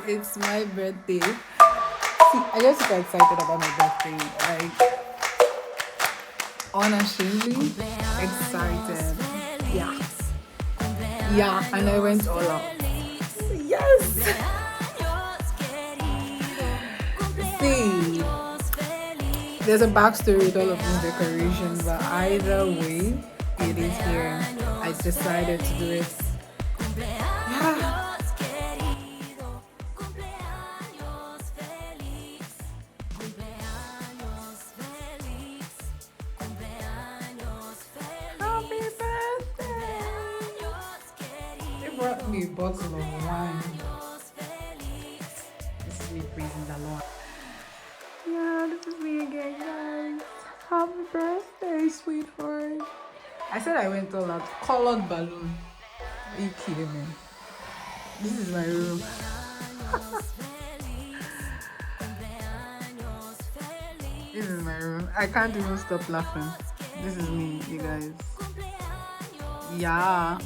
it's my birthday. See, I get super excited about my birthday. Like, unashamedly excited. Yeah. Yeah, and I went all out. Yes! See, there's a backstory with all of these decorations, but either way, it is here. I decided to do it. Yeah. Happy birthday! They brought me a bottle of wine. This is me praising the Lord. Yeah, this is me again, guys. Happy birthday, sweetheart. I said I went all out. Colored balloon. Are you kidding me? This is my room. This is my room. I can't even stop laughing. This is me, you guys. Yeah.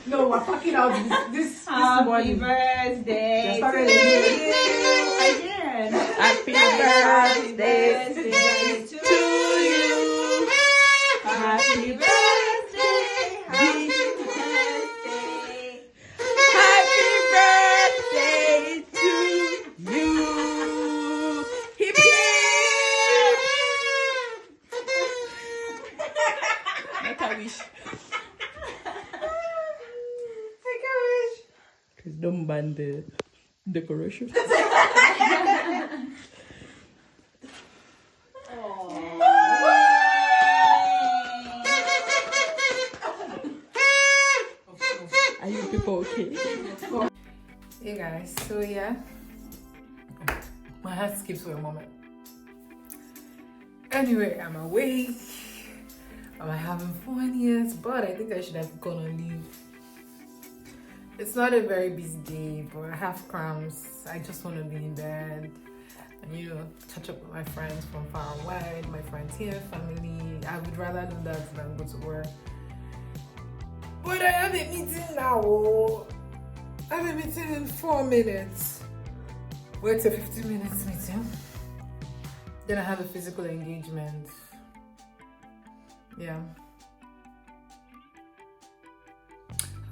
No, we're fucking out this morning. Birthday to you again. Happy birthday to you. Happy birthday. Happy birthday. Happy birthday to you. Hip hip. Make a wish. Don't ban the decoration. Are you people okay? Hey guys, so yeah, my heart skips for a moment. Anyway, I'm awake. I'm having fun, yes, but I think I should have gone on leave. It's not a very busy day, but I have cramps. I just want to be in bed and, you know, catch up with my friends from far away, my friends here, family. I would rather do that than go to work. But I have a meeting now. I have a meeting in 4 minutes. Well, it's a 15 minutes meeting. Then I have a physical engagement. Yeah.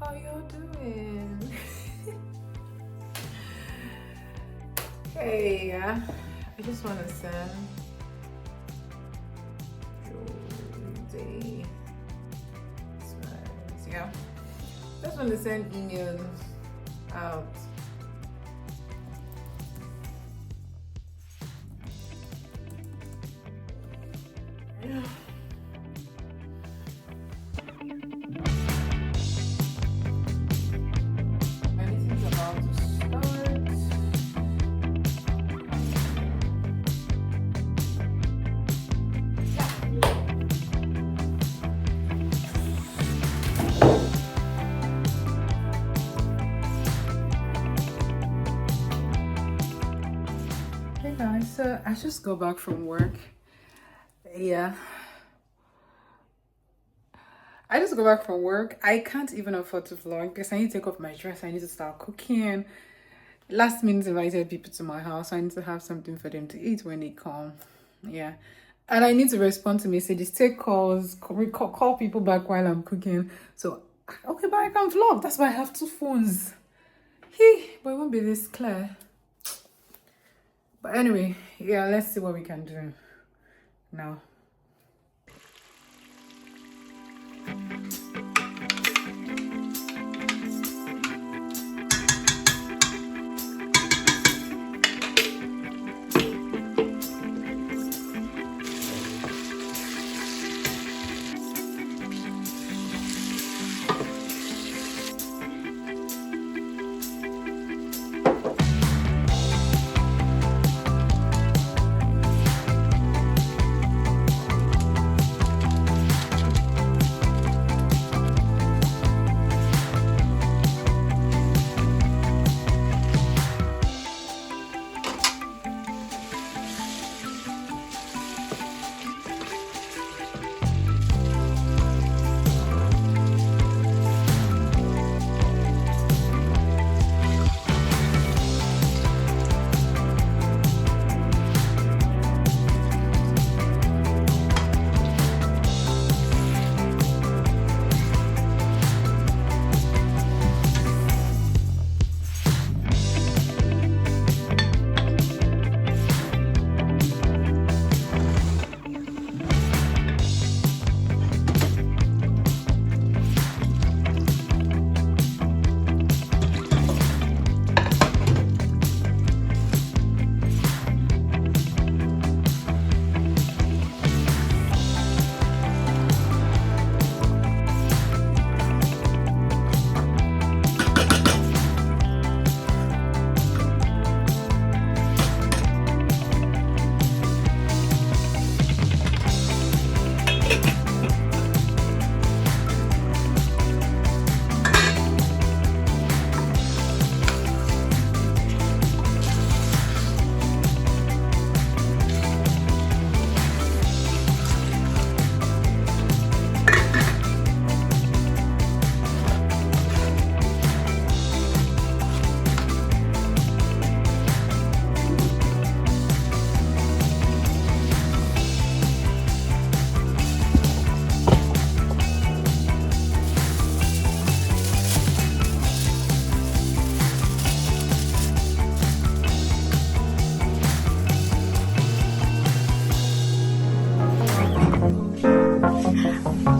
How y'all doing? Hey, I just want to send Jose. Yeah, just want to send emails out. So I just got back from work. Yeah. I just got back from work. I can't even afford to vlog because I need to take off my dress. I need to start cooking. Last minute invited people to my house. So I need to have something for them to eat when they come. Yeah. And I need to respond to messages, take calls, call people back while I'm cooking. So, okay, but I can vlog. That's why I have 2 phones. But it won't be this clear. But anyway, yeah, let's see what we can do now.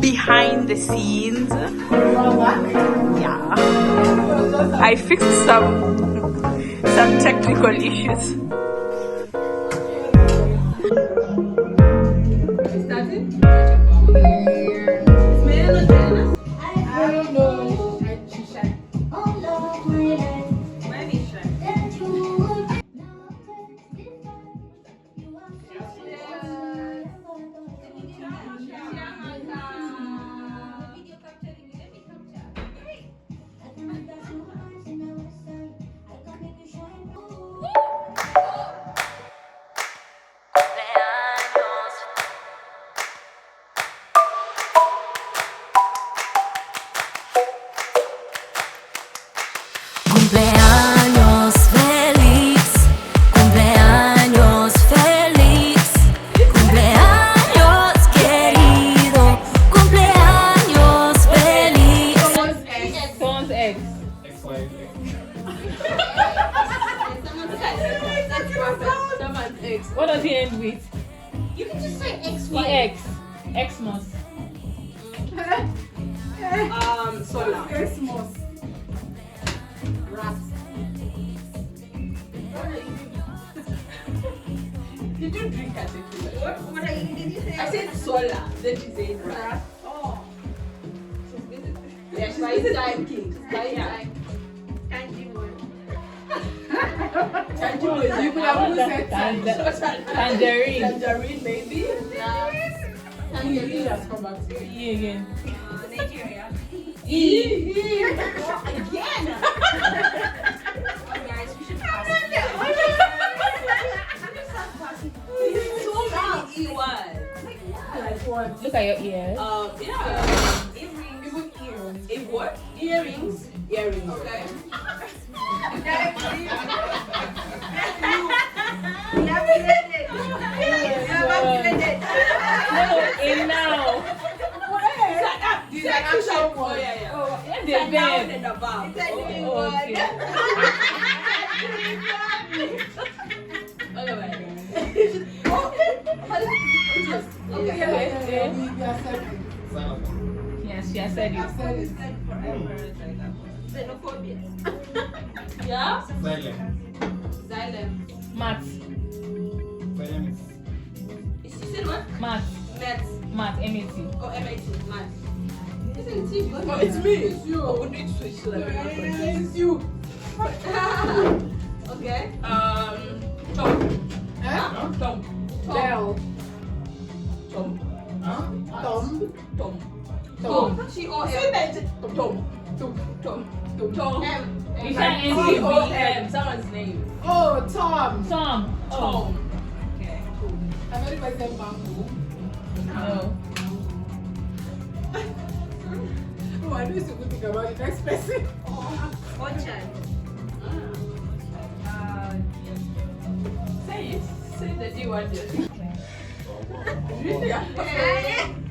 Behind the scenes. Yeah. I fixed some technical issues. Cumpleaños feliz, cumpleaños feliz, cumpleaños querido, cumpleaños feliz. Phone's X. Someone's X. What does he end with? You can just say XY. EX. Xmas. Solar. Christmas. Rat. Did you drink at it? What did you say? I said solar. Then she said rat. Oh. Yeah, she's buying time king. She's buying time. You could have also said Tangerine. Tangerine, maybe. Tangerine has come back to E again. Nigeria. E. Again. Oh, guys, we should pass. So many E words. like what? Look at your ears. Earrings. Even earrings. If what? Earrings. Earrings. Okay. No, in now. These are action Oh, words. yeah. Oh, Yeah, it's the a noun verb. and a verb. Oh, okay. Okay, She has said it. Said it. Xenophobia. Yeah? Silent. Xylem. Math. Silent. She said what? Math. Met. Math. M-A-T. Oh, M-A-T. Mat. Isn't it? Oh, it's me. It's you. Oh, we need to switch to like It's you. Okay. Tom. Huh? Tom. Bell. Tom. Tom. Tom. Tom. T-O-M. Tom. Tom. Tom. M. You can't N-T-V-M. Someone's name. Oh, Tom. Tom. Tom. Okay. I made myself bamboo. No. Oh, I know it's a good thing about the next person. Orchard. Say it. Say the G word.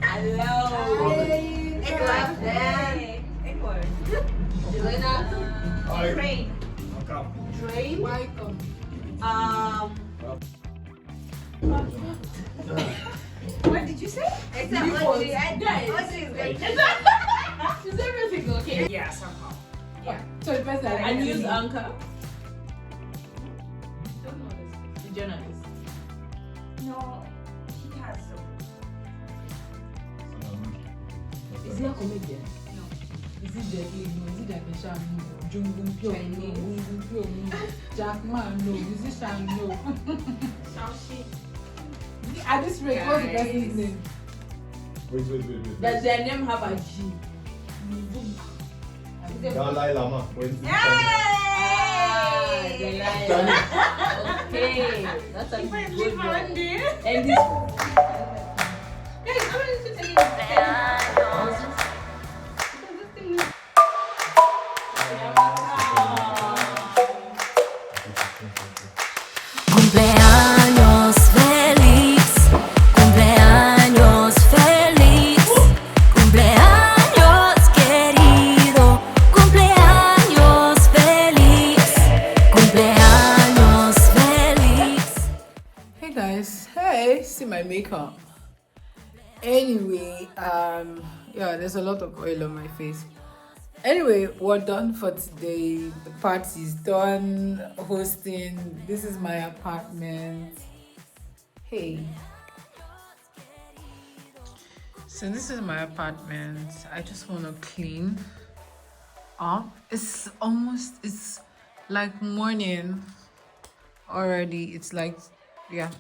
Hello. Eggplant. Eggplant. Jelena. Train. Train. Welcome. What did you say? It's an Audrey. Is everything okay? Yeah, somehow. So the person that And use anchor. Don't know this. The journalist. No, he has some. Is he a comedian? No. Is he Jet Li? No. Is he Jackie Chan? No. Jung Boon Pyo? No. Wing Boon Pyo? No. Jack Ma? No. Musician? No. Shaoxi. At this rate, what's the person's name? Wait. Does their name have a G? Dalai Lama. When's the Okay, that's a good one. And this. Guys, I wanted to tell you. Cumpleaños feliz, cumpleaños feliz, cumpleaños querido, cumpleaños feliz, cumpleaños feliz. Hey guys, hey, see my makeup. Anyway, yeah, there's a lot of oil on my face. Anyway, we're done for today. The party's done. Hosting. This is my apartment. Hey. So this is my apartment. I just want to clean up. It's like morning already. It's like, yeah.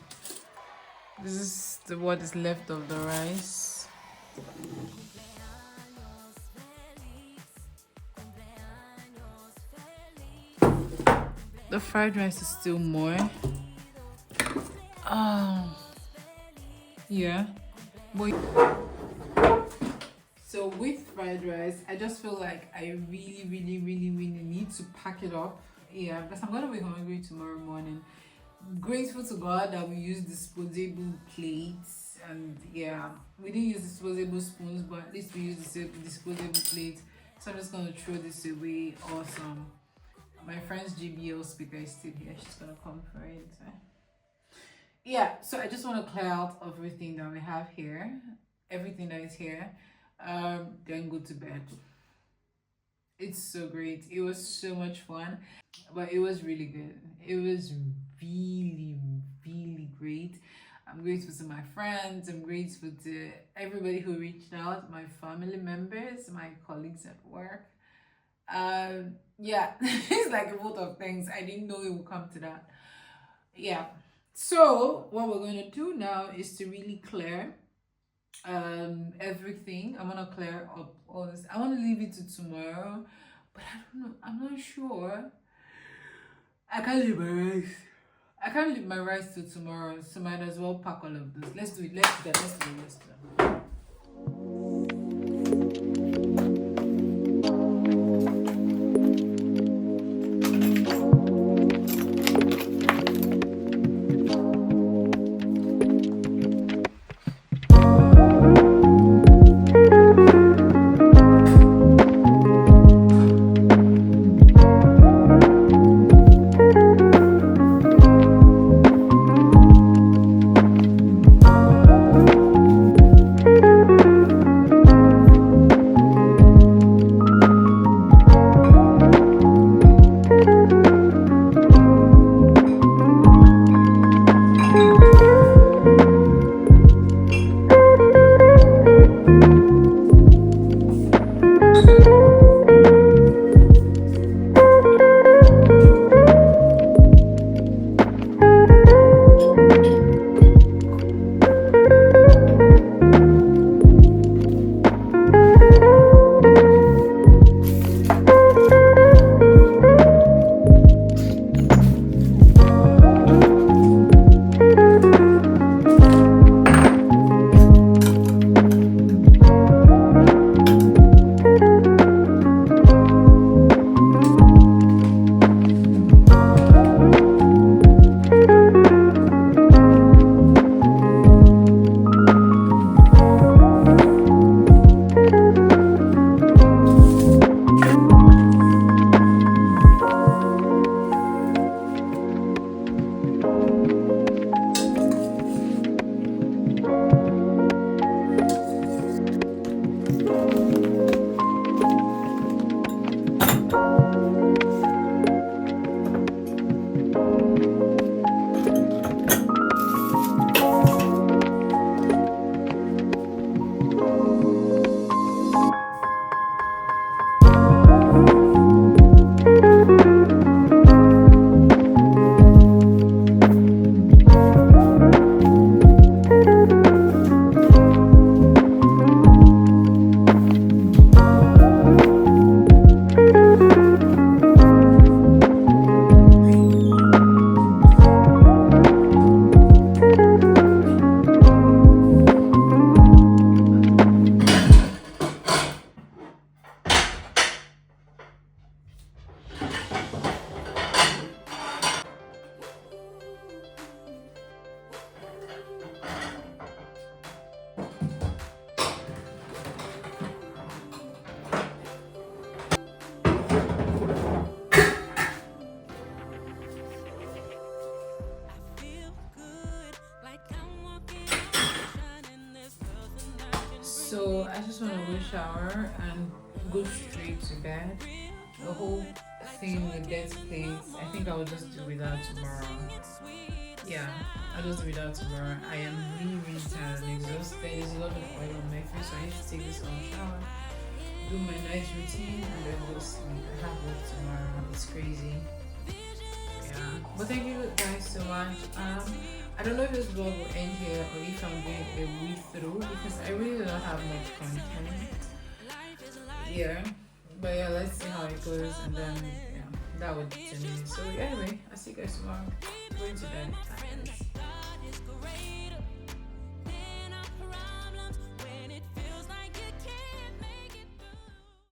This is what is left of the rice. The fried rice is still more. Yeah. But so with fried rice, I just feel like I really need to pack it up. Yeah, because I'm gonna be hungry tomorrow morning. Grateful to God that we use disposable plates, and yeah, we didn't use disposable spoons, but at least we use disposable plates. So I'm just gonna throw this away. Awesome. My friend's JBL speaker is still here. She's gonna come for it. Yeah, so I just want to clear out everything that we have here, everything that is here, then go to bed. It's so great. It was so much fun, but it was really good. It was really great. I'm grateful to my friends. I'm grateful to everybody who reached out, my family members, my colleagues at work. Yeah, it's like a lot of things. I didn't know it would come to that. Yeah, so what we're going to do now is to really clear everything. I'm gonna clear up all this. I want to leave it to tomorrow, but I don't know. I'm not sure. I can't leave my rice till tomorrow, so might as well pack all of this. Let's do it. Let's do that. So I just want to go shower and go straight to bed. The whole thing with dead plates, I think I will just do without tomorrow. Yeah, I'll just do without tomorrow. I am really, really tired and exhausted. There's a lot of oil on my face, so I need to take this on shower, do my night routine, and then go sleep. I have work tomorrow. It's crazy. Yeah, but thank you guys so much. I don't know if this vlog will end here or if I'm doing a read through because I really don't have much content. Yeah, but yeah, let's see how it goes and then yeah, that would determine it. So anyway, I'll see you guys tomorrow. Going to bed. Bye.